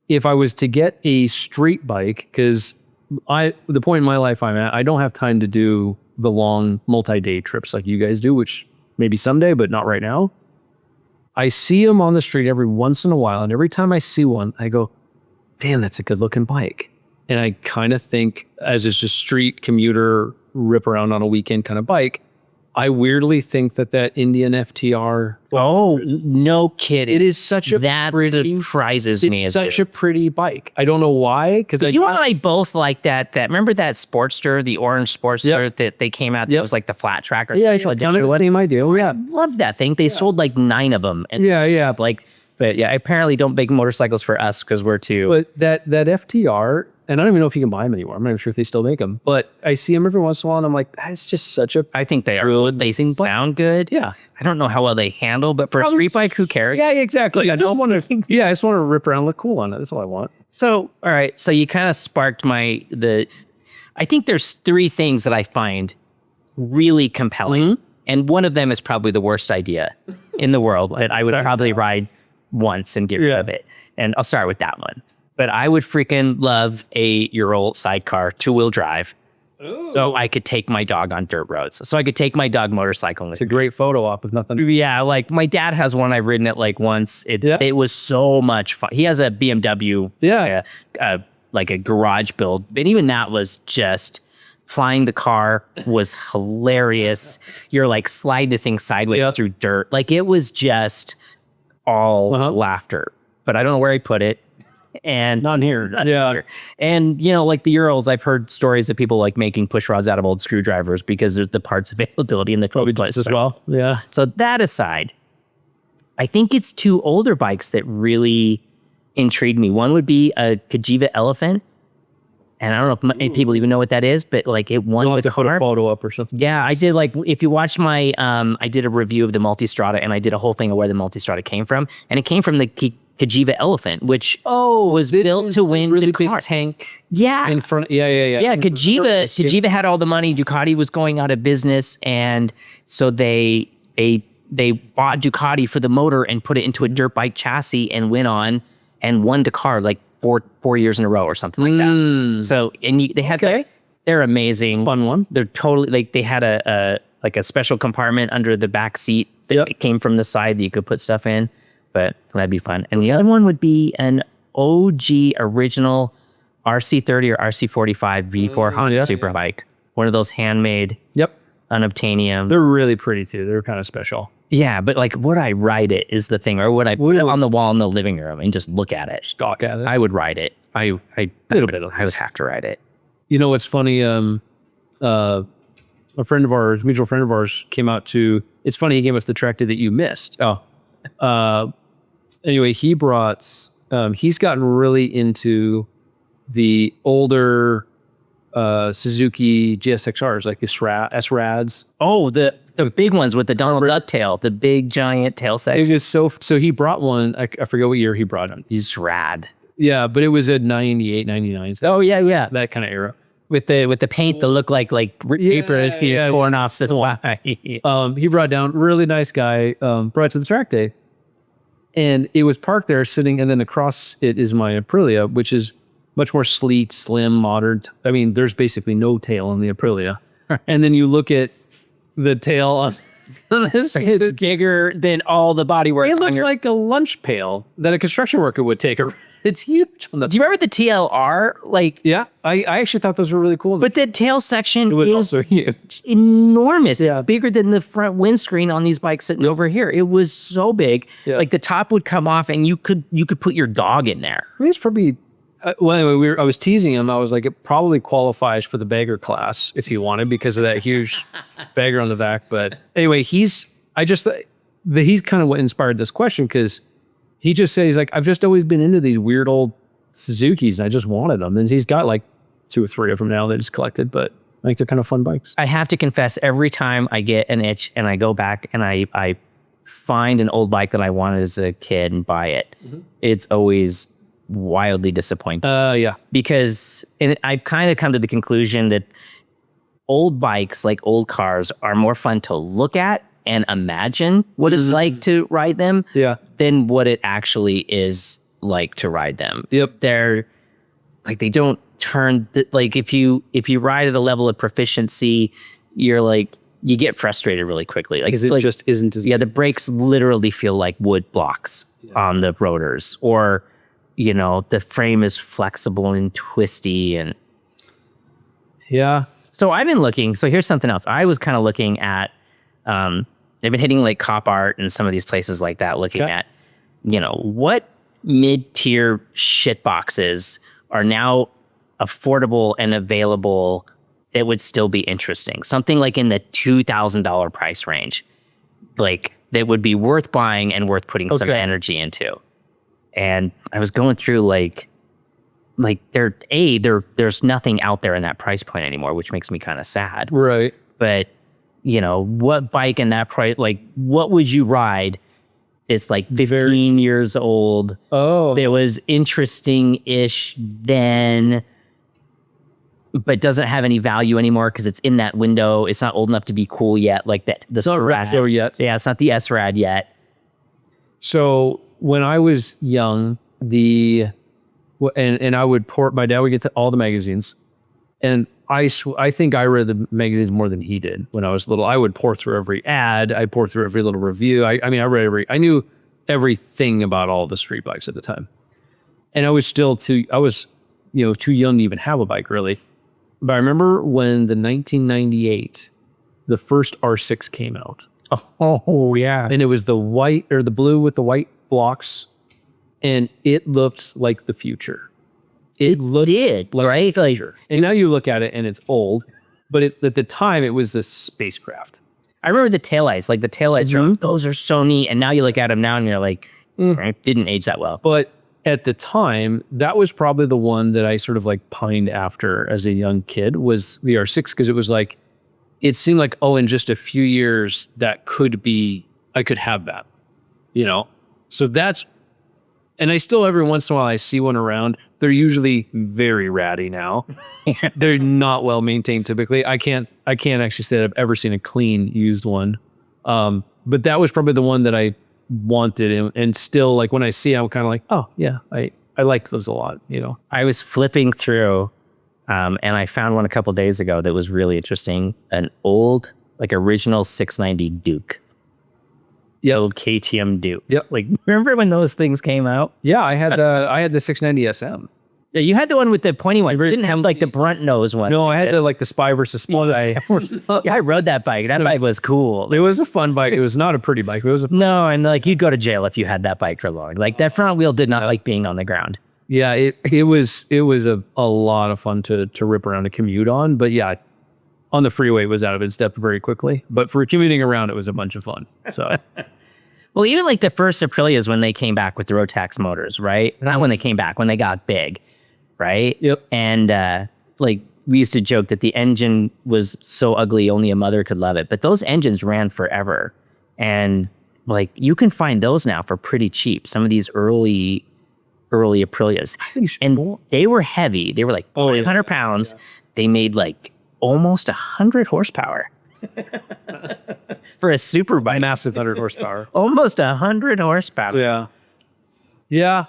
If I was to get a street bike, because the point in my life I'm at, I don't have time to do the long multi-day trips like you guys do, which maybe someday, but not right now. I see them on the street every once in a while, and every time I see one, I go, damn, that's a good-looking bike. And I kind of think, as it's just street commuter, rip around on a weekend kind of bike, I weirdly think that Indian FTR... Oh, no kidding. It is such a surprises me. It's such a pretty bike. I don't know why. Because you and I both like that. Remember that Sportster, the orange Sportster that they came out? That was like the flat track. Or yeah, same idea. Oh, yeah. I love that thing. They sold like 9 of them. And but yeah, apparently don't make motorcycles for us because we're too. But that FTR, and I don't even know if you can buy them anymore. I'm not even sure if they still make them. But I see them every once in a while, and I'm like, that's just such a... I think they are good. They sound good. Yeah. I don't know how well they handle, but for a street bike, who cares? Yeah, exactly. I just want to... Yeah, I just want to rip around and look cool on it. That's all I want. So, all right. So you kind of sparked I think there's 3 things that I find really compelling. Mm-hmm. And one of them is probably the worst idea in the world that I would probably ride once and get rid of it. And I'll start with that one. But I would freaking love a Ural sidecar, 2-wheel drive. Ooh. So I could take my dog on dirt roads. So I could take my dog motorcycling. It's a great photo op with nothing. Yeah, like my dad has one. I've ridden it like once. It was so much fun. He has a BMW. Yeah. Like a garage build. And even that was just... Flying the car was hilarious. You're like sliding the thing sideways through dirt. Like it was just all laughter. but I don't know where he put it. And Not here. Yeah. and like the Urals, I've heard stories of people like making push rods out of old screwdrivers because there's the parts availability in the Probably place just as well. Yeah. So that aside, I think it's two older bikes that really intrigued me. One would be a Cagiva Elephant. And I don't know if many people even know what that is, but like it won You'll have the to put a car. photo up or something. Yeah, I did if you watch my, I did a review of the Multistrada and I did a whole thing of where the Multistrada came from. And it came from the Cagiva Elephant, which was built to win really Dakar. big tank Yeah. in front. Yeah. Yeah, Cagiva had all the money. Ducati was going out of business. And so they bought Ducati for the motor and put it into a dirt bike chassis and went on and won Dakar like four years in a row or something like that. So, and they had, they're amazing. Fun one. They're totally they had a special compartment under the back seat that came from the side that you could put stuff in, but that'd be fun. And the other one would be an OG original RC30 or RC45 V4 Honda super bike. One of those handmade unobtainium. They're really pretty too. They're kind of special. Yeah, but like, would I ride it is the thing, or would I put it on the wall in the living room and just look at it? Gawk at it. I would ride it. I would have to ride it. You know what's funny? A friend of ours, mutual friend of ours, came out to. It's funny. He gave us the track day that you missed. Anyway, he brought. He's gotten really into the older Suzuki GSXRs, like the S-Rads. Oh, the big ones with the Donald Duck tail, the big giant tail set. It was just so he brought one. I forget what year he brought him. He's rad. Yeah, but it was a 98, 99. Oh yeah. That kind of era. With the paint that looked like paper is being torn off the side. He brought down, really nice guy, brought it to the track day. And it was parked there sitting, and then across it is my Aprilia, which is much more sleek, slim, modern. I mean, there's basically no tail on the Aprilia. And then you look at the tail on this, it's bigger than all the bodywork. it looks like a lunch pail that a construction worker would take. It's huge. Do you remember the TLR? Like, yeah, I actually thought those were really cool. But the tail section was is also huge. Enormous. Yeah. It's bigger than the front windscreen on these bikes sitting over here. It was so big. Yeah. Like the top would come off and you could put your dog in there. I mean, it's probably. Well, anyway, I was teasing him. I was like, it probably qualifies for the bagger class if he wanted because of that huge bagger on the back. But anyway, he's kind of what inspired this question, because he just said, he's like, I've just always been into these weird old Suzukis and I just wanted them. And he's got like 2 or 3 of them now that he's collected, but I think they're kind of fun bikes. I have to confess, every time I get an itch and I go back and I find an old bike that I wanted as a kid and buy it, it's always wildly disappointing. Yeah. Because I've kind of come to the conclusion that old bikes, like old cars, are more fun to look at and imagine what it's like to ride them than what it actually is like to ride them. Yep. They're like, they don't turn, like if you ride at a level of proficiency, you're like, you get frustrated really quickly. Like, because it just isn't as... Yeah, the brakes literally feel like wood blocks on the rotors, or the frame is flexible and twisty. And so I've been looking. So here's something else. I was kind of looking at, they've been hitting like Cop Art and some of these places like that, looking at, what mid-tier shit boxes are now affordable and available that would still be interesting. Something like in the $2,000 price range, like that would be worth buying and worth putting some energy into. And I was going through like there's nothing out there in that price point anymore, which makes me kind of sad. Right. But what bike in that price, like what would you ride? It's like 15 years old. Oh. It was interesting-ish then, but doesn't have any value anymore because it's in that window. It's not old enough to be cool yet. Like that, the retro yet. Yeah, it's not the S-Rad yet. So when I was young, and I would my dad would get all the magazines, and I think I read the magazines more than he did when I was little. I would pour through every ad. I pour through every little review. I knew everything about all the street bikes at the time. And I was too young to even have a bike really. But I remember when the 1998, the first R6 came out. Oh yeah. And it was the white or the blue with the white blocks. and it looked like the future. It did, right? Like, And now you look at it and it's old, but at the time it was this spacecraft. I remember the taillights. Like the taillights, those are so neat. And now you look at them now and you're like, it didn't age that well. But at the time, that was probably the one that I sort of like pined after as a young kid was the R6, because it was like, it seemed like, oh, in just a few years, that could be, I could have that, you know? So that's, and I still, every once in a while, I see one around. They're usually very ratty now. They're not well maintained typically. I can't actually say that I've ever seen a clean used one. But that was probably the one that I wanted, and still, like, when I see it, I'm kind of like, oh yeah, I like those a lot, you know. I was flipping through, and I found one a couple days ago that was really interesting. An old, like, original 690 Duke. Yeah, old KTM Duke. Yep. Like, remember when those things came out? Yeah, I had the 690 SM. Yeah, you had the one with the pointy one. You didn't have like the brunt nose one. No, I had the Spy versus Spy. Yeah, I rode that bike. That bike was cool. It was a fun bike. It was not a pretty bike. It was no, and like you'd go to jail if you had that bike for long. Like that front wheel did not like being on the ground. Yeah, it was a lot of fun to rip around and commute on. But yeah, on the freeway it was out of its depth very quickly. But for commuting around, it was a bunch of fun. So. Well, even like the first Aprilias when they came back with the Rotax motors, right? Not when they came back, when they got big, right? Yep. And like we used to joke that the engine was so ugly only a mother could love it. But those engines ran forever. And like you can find those now for pretty cheap. Some of these early Aprilias. And they were heavy. They were like 500 pounds. Yeah. They made like almost 100 horsepower. For a super bike. Massive 100 horsepower. Almost 100 horsepower. Yeah. Yeah.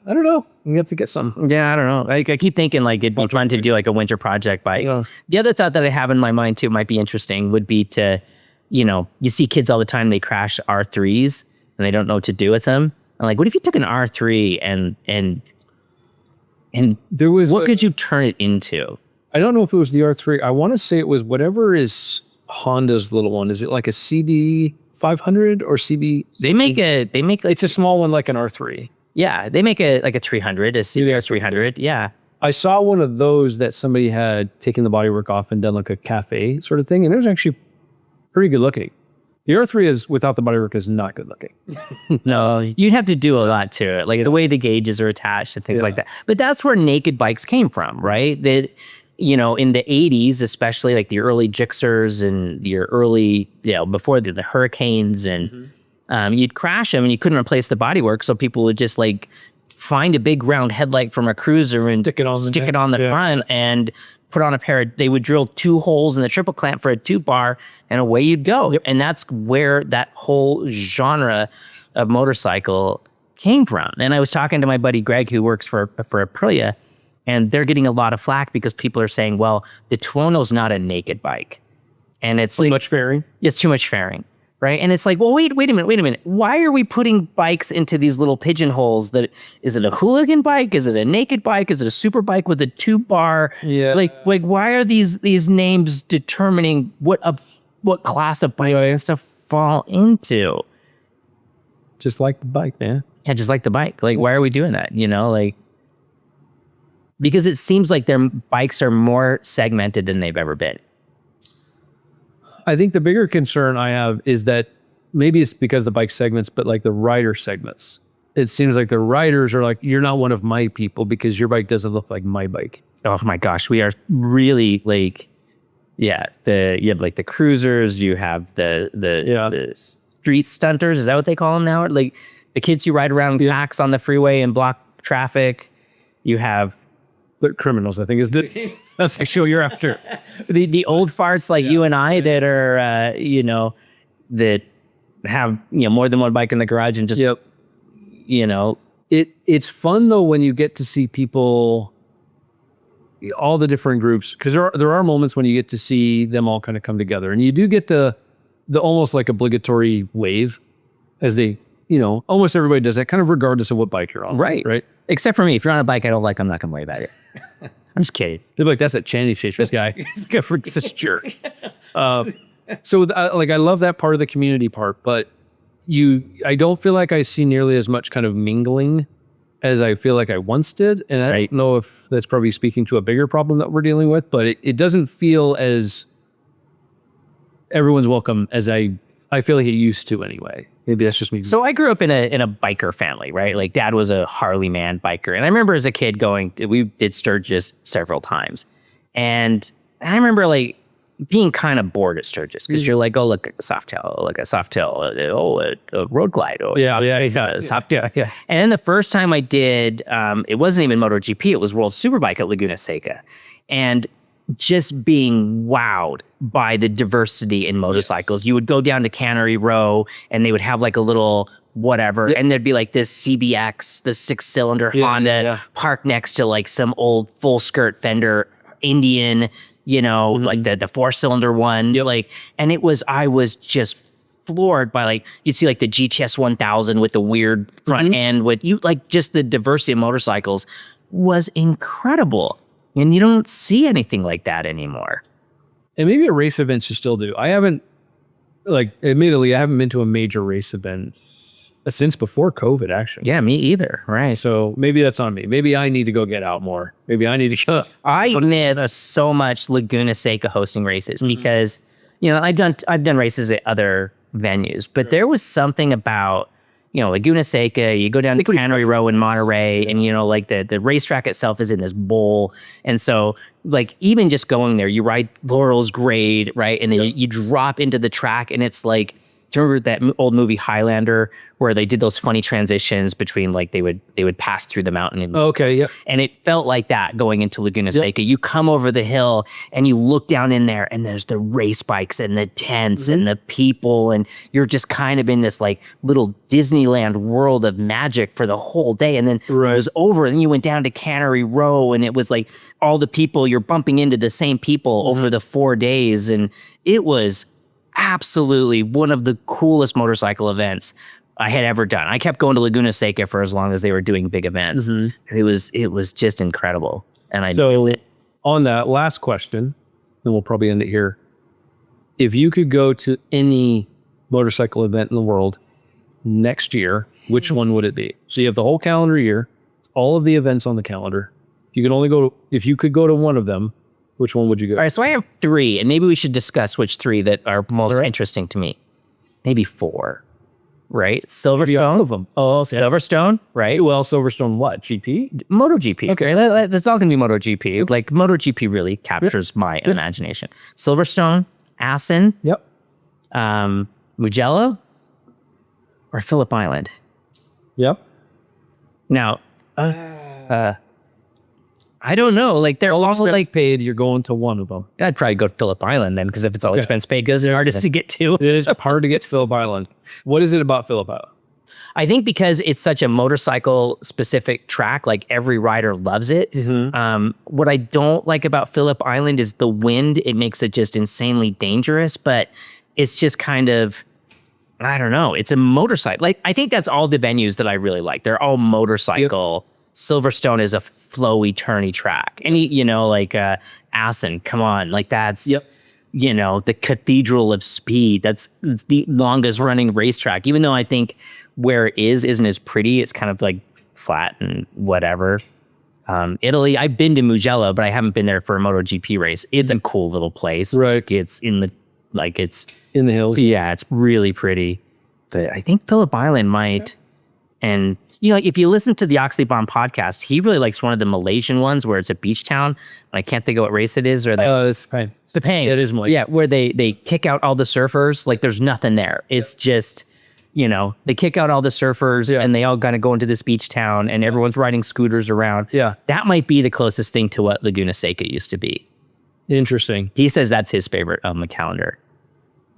I don't know. We have to get some. Yeah, I don't know. Like, I keep thinking like it'd be fun to do like a winter project bike. Yeah. The other thought that I have in my mind too might be interesting would be to, you know, you see kids all the time, they crash R3s and they don't know what to do with them. And like, what if you took an R3 and there was what could you turn it into? I don't know if it was the R3. I want to say it was whatever is Honda's little one. Is it like a CB 500 or CB? They make it's a small one like an R3. Yeah, they make like a 300, a CBR 300. Yeah. I saw one of those that somebody had taken the bodywork off and done like a cafe sort of thing, and it was actually pretty good looking. The R3 is without the bodywork is not good looking. No, you'd have to do a lot to it, like the way the gauges are attached and things like that. But that's where naked bikes came from, right? That, you know, in the 80s, especially like the early Gixxers and your early, you know, before the Hurricanes, and you'd crash them and you couldn't replace the bodywork, so people would just like find a big round headlight from a cruiser and stick it on the front and put on a pair of, they would drill 2 holes in the triple clamp for a 2-bar and away you'd go. Yep. And that's where that whole genre of motorcycle came from. And I was talking to my buddy Greg, who works for Aprilia, and they're getting a lot of flack because people are saying, well, the Tuono's not a naked bike. And it's too much fairing. It's too much fairing. Right. And it's like, well, wait a minute. Why are we putting bikes into these little pigeonholes? Is it a hooligan bike? Is it a naked bike? Is it a super bike with a 2-bar? Yeah. Like why are these names determining what class of bike it's to fall into? Just like the bike, man. Yeah, just like the bike. Like, why are we doing that? You know, like, because it seems like their bikes are more segmented than they've ever been. I think the bigger concern I have is that maybe it's because the bike segments, but like the rider segments. It seems like the riders are like, you're not one of my people because your bike doesn't look like my bike. Oh my gosh, we are really like, you have like the cruisers, you have the street stunters. Is that what they call them now? Like the kids who ride around packs on the freeway and block traffic. You have the criminals, I think, is that's the show you're after. The old farts like you and I that are, that have, more than one bike in the garage and just, It's fun though when you get to see people, all the different groups, because there are moments when you get to see them all kind of come together, and you do get the almost like obligatory wave as they, almost everybody does that, kind of regardless of what bike you're on. Right. Except for me. If you're on a bike I don't like, I'm not going to worry about it. I'm just kidding. They're like, that's that CanyonChasers guy. He's like a freaking jerk. So I love that part of the community part, but I don't feel like I see nearly as much kind of mingling as I feel like I once did. And I don't know if that's probably speaking to a bigger problem that we're dealing with, but it doesn't feel as everyone's welcome as I feel like it used to anyway. Maybe that's just me. So I grew up in a biker family, right? Like dad was a Harley man biker. And I remember as a kid we did Sturgis several times. And I remember like being kind of bored at Sturgis because you're like, oh, look at a Softail, a road glide. Softail. Yeah. And then the first time I did, it wasn't even MotoGP, it was World Superbike at Laguna Seca. And just being wowed by the diversity in motorcycles. You would go down to Cannery Row and they would have like a little whatever, and there'd be like this CBX, the 6-cylinder Honda parked next to like some old full skirt Fender Indian, like the 4-cylinder one. Like, and I was just floored by like, you'd see like the GTS 1000 with the weird front end just the diversity of motorcycles was incredible. And you don't see anything like that anymore. And maybe at race events you still do. Admittedly, I haven't been to a major race event since before COVID, actually. Yeah, me either. Right. So maybe that's on me. Maybe I need to go get out more. Maybe I need to go. I miss so much Laguna Seca hosting races because, I've done races at other venues, but there was something about, Laguna Seca, you go down to Cannery Row in Monterey, and, like the racetrack itself is in this bowl. And so, like, even just going there, you ride Laurel's Grade, right? And then you drop into the track, and it's like, do you remember that old movie Highlander where they did those funny transitions between like they would pass through the mountain? And it felt like that going into Laguna Seca. You come over the hill and you look down in there and there's the race bikes and the tents and the people, and you're just kind of in this like little Disneyland world of magic for the whole day. And then it was over, and then you went down to Cannery Row and it was like all the people, you're bumping into the same people over the 4 days, and it was absolutely one of the coolest motorcycle events I had ever done. I kept going to Laguna Seca for as long as they were doing big events. It was just incredible. And on that last question, then we'll probably end it here. If you could go to any motorcycle event in the world next year, which one would it be? So you have the whole calendar year, all of the events on the calendar. If you could go to one of them, which one would you go? All right, so I have 3, and maybe we should discuss which 3 that are most interesting to me. Maybe 4, right? Silverstone. Of them. Oh, okay. Silverstone, right? Well, Silverstone what? GP? MotoGP. Okay, that's all going to be MotoGP. Like, MotoGP really captures my imagination. Silverstone, Assen. Yep. Mugello, or Phillip Island. Yep. Now, I don't know. Like, they're all like paid. You're going to one of them. I'd probably go to Phillip Island then, because if it's all expense paid, because they're hardest to get to. It is hard to get to Phillip Island. What is it about Phillip Island? I think because it's such a motorcycle specific track, like every rider loves it. What I don't like about Phillip Island is the wind. It makes it just insanely dangerous, but it's just kind of, I don't know. It's a motorcycle. Like, I think that's all the venues that I really like. They're all motorcycle. Silverstone is a flowy, turny track. And, like Assen, come on. Like, that's, the cathedral of speed. It's the longest running racetrack. Even though I think where it isn't as pretty. It's kind of like flat and whatever. Italy, I've been to Mugello, but I haven't been there for a MotoGP race. It's a cool little place. Right. It's in the hills. Yeah, it's really pretty. But I think Phillip Island might, and if you listen to the Oxley Bomb podcast, he really likes one of the Malaysian ones where it's a beach town. And I can't think of what race it is. Or it's Sepang. Sepang. It is Malaysia. Yeah, where they kick out all the surfers. Like, there's nothing there. It's just, they kick out all the surfers and they all kind of go into this beach town and everyone's riding scooters around. Yeah. That might be the closest thing to what Laguna Seca used to be. Interesting. He says that's his favorite on the calendar,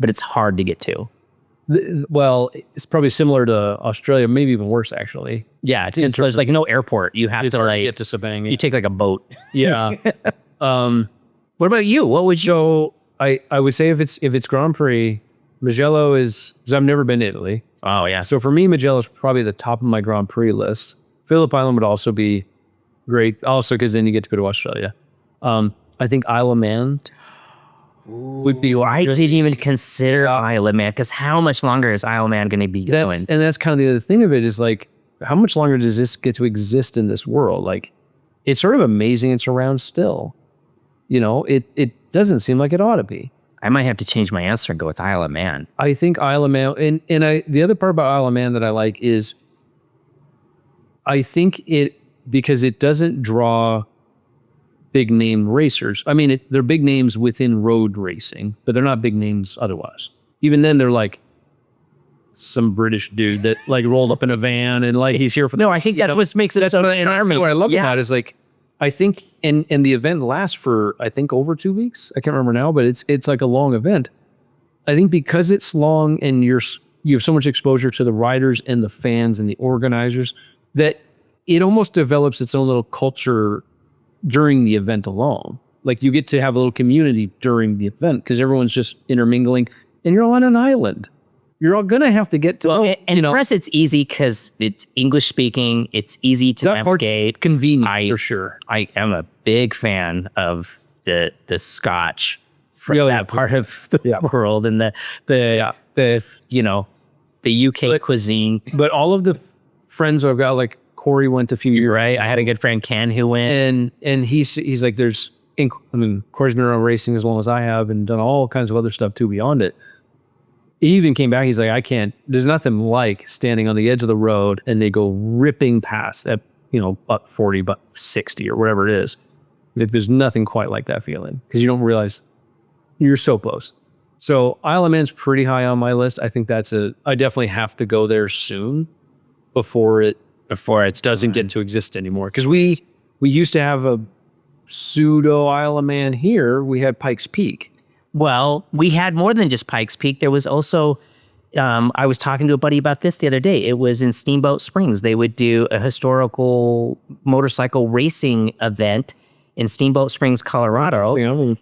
but it's hard to get to. Well, it's probably similar to Australia, maybe even worse, actually. Yeah, there's like no airport. You have to get to Sepang. You take like a boat. Yeah. What about you? What would you? I would say if it's Grand Prix, Mugello is, because I've never been to Italy. Oh yeah. So for me, Mugello is probably the top of my Grand Prix list. Phillip Island would also be great, also because then you get to go to Australia. I think Isle of Man would be. I didn't even consider Isle of Man, because how much longer is Isle of Man going to be going? And that's kind of the other thing of it is, like, how much longer does this get to exist in this world? Like, it's sort of amazing it's around still. You know, it doesn't seem like it ought to be. I might have to change my answer and go with Isle of Man. I think Isle of Man, the other part about Isle of Man that I like is, I think because it doesn't draw big name racers. I mean, they're big names within road racing, but they're not big names otherwise. Even then, they're like some British dude that like rolled up in a van and like he's here for. No, I think that's what makes it so charming. What I love about it is like, I think, and the event lasts for, I think, over 2 weeks. I can't remember now, but it's like a long event. I think because it's long and you have so much exposure to the riders and the fans and the organizers that it almost develops its own little culture during the event alone. Like you get to have a little community during the event because everyone's just intermingling and you're all on an island. You're all gonna have to get to, for us, it's easy because it's English speaking. It's easy to navigate. Convenient for sure. I am a big fan of the Scotch from that part of the world and the UK cuisine. But all of the friends I've got, like Corey went a few years. Right. I had a good friend Ken who went, and he's like, Corey's been around racing as long as I have and done all kinds of other stuff too beyond it. He even came back. He's like, there's nothing like standing on the edge of the road and they go ripping past at, buck 40, buck 60 or whatever it is. He's like, there's nothing quite like that feeling because you don't realize you're so close. So Isle of Man's pretty high on my list. I think I definitely have to go there soon before it doesn't get to exist anymore. Because we used to have a pseudo Isle of Man here. We had Pikes Peak. Well, we had more than just Pikes Peak. There was also, I was talking to a buddy about this the other day. It was in Steamboat Springs. They would do a historical motorcycle racing event in Steamboat Springs, Colorado.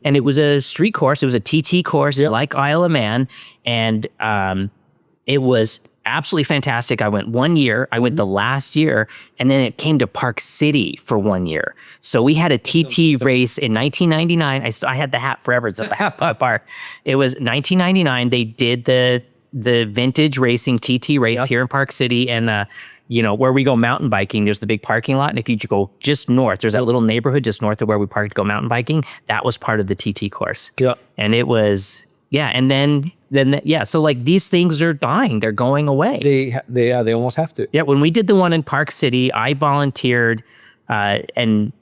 And it was a street course. It was a TT course like Isle of Man. And it was absolutely fantastic. I went 1 year. I went the last year, and then it came to Park City for 1 year. So we had a TT race in 1999. I had the hat forever. It's a hat park. It was 1999. They did the vintage racing TT race here in Park City, and where we go mountain biking, there's the big parking lot, and if you go just north, there's that little neighborhood just north of where we parked to go mountain biking. That was part of the TT course. Yeah, and it was. Yeah, and then so like these things are dying. They're going away. They almost have to. Yeah, when we did the one in Park City, I volunteered and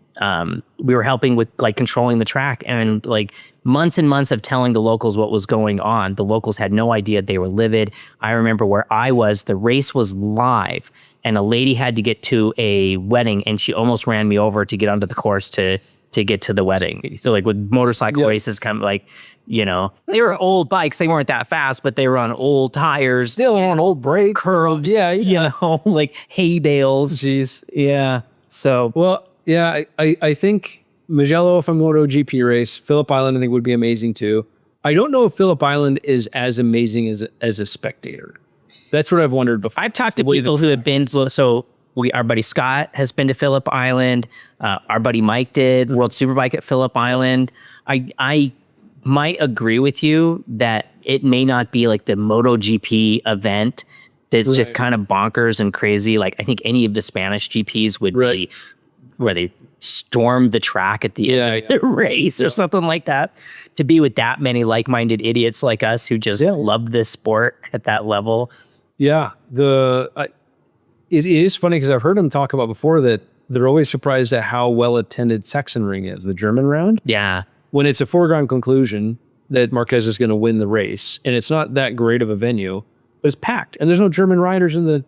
we were helping with like controlling the track and like months and months of telling the locals what was going on. The locals had no idea. They were livid. I remember where I was, the race was live and a lady had to get to a wedding and she almost ran me over to get onto the course to get to the wedding. So like with motorcycle races kind of like, they were old bikes. They weren't that fast, but they were on old tires. Still on old brakes. Curved. Yeah. Like hay bales. Jeez. Yeah. So. Well, yeah, I think Mugello from MotoGP race, Phillip Island I think would be amazing too. I don't know if Phillip Island is as amazing as a spectator. That's what I've wondered before. I've talked to people who have been, so our buddy Scott has been to Phillip Island. Our buddy Mike did World Superbike at Phillip Island. I might agree with you that it may not be like the MotoGP event that's just kind of bonkers and crazy. Like I think any of the Spanish GPs would be where they storm the track at the end of the race or something like that. To be with that many like-minded idiots like us who just love this sport at that level. Yeah, it is funny because I've heard them talk about before that they're always surprised at how well attended Sachsenring is, the German round. Yeah. When it's a foregone conclusion that Marquez is going to win the race, and it's not that great of a venue, but it's packed, and there's no German riders in the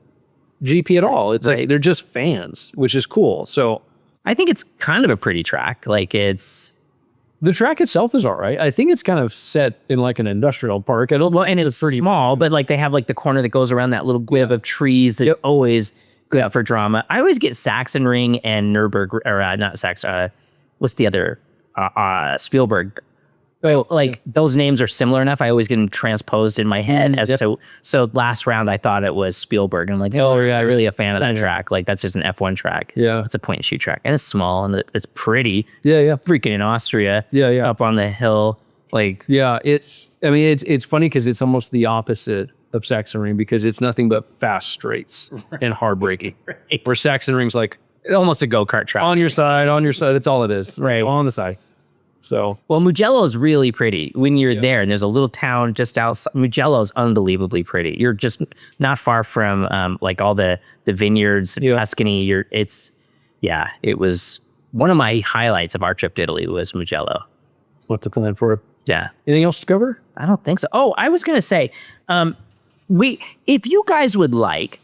GP at all. It's like they're just fans, which is cool. So I think it's kind of a pretty track. Like the track itself is all right. I think it's kind of set in like an industrial park. And it's pretty small, but like they have like the corner that goes around that little guive of trees that's always good for drama. I always get Sachsenring and Nürburg, or not Sachsen. What's the other? Spielberg. Like those names are similar enough. I always get them transposed in my head as to. So last round I thought it was Spielberg. And I'm like, oh, yeah, really a fan of that track. Like that's just an F1 track. Yeah, it's a point and shoot track, and it's small and it's pretty. Yeah. Freaking in Austria. Yeah. Up on the hill. Like it's funny because it's almost the opposite of Sachsenring because it's nothing but fast straights and hard braking. Where Sachsenring's like Almost a go-kart track. on your side. That's all it is. Right. It's on the side. So Well, Mugello is really pretty when you're there, and there's a little town just outside. Mugello is unbelievably pretty. You're just not far from like all the vineyards in Tuscany. It was one of my highlights of our trip to Italy was Mugello. what's the plan for it? Yeah. Anything else to cover? I don't think so. Oh, I was gonna say, if you guys would like,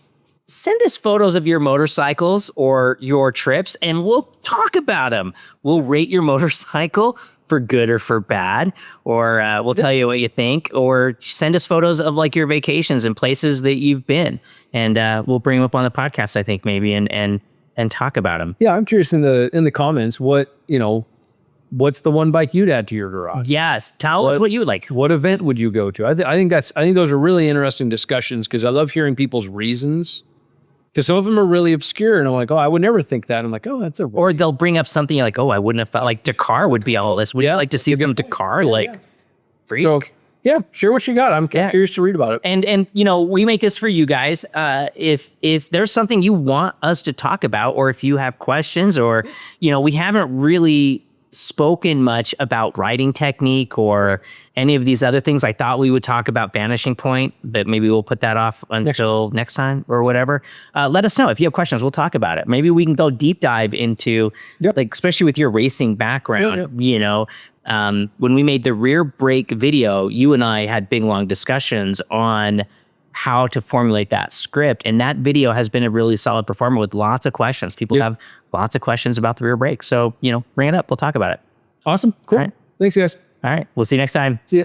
send us photos of your motorcycles or your trips, and we'll talk about them. We'll rate your motorcycle for good or for bad, or we'll tell you what you think, or send us photos of like your vacations and places that you've been, and we'll bring them up on the podcast, I think, maybe, and talk about them. Yeah, I'm curious in the comments what's the one bike you'd add to your garage? Yes, tell us what you would like. What event would you go to? I think those are really interesting discussions because I love hearing people's reasons. Because some of them are really obscure, and I'm like, oh, I would never think that. I'm like, oh, that's a. Or they'll bring up something like, oh, I wouldn't have felt like Dakar would be all this. Would you like to see some Dakar? Freak. So, yeah, share what you got. I'm curious to read about it. And we make this for you guys. If there's something you want us to talk about, or if you have questions, or we haven't really spoken much about riding technique or any of these other things. I thought we would talk about Vanishing Point, but maybe we'll put that off until next time or whatever. Let us know if you have questions. We'll talk about it. Maybe we can go deep dive into like, especially with your racing background. When we made the rear brake video, you and I had big long discussions on how to formulate that script, and that video has been a really solid performer with lots of questions. People have lots of questions about the rear brake, so bring it up. We'll talk about it. Awesome. Cool. All right. Thanks, guys. All right. We'll see you next time. See ya.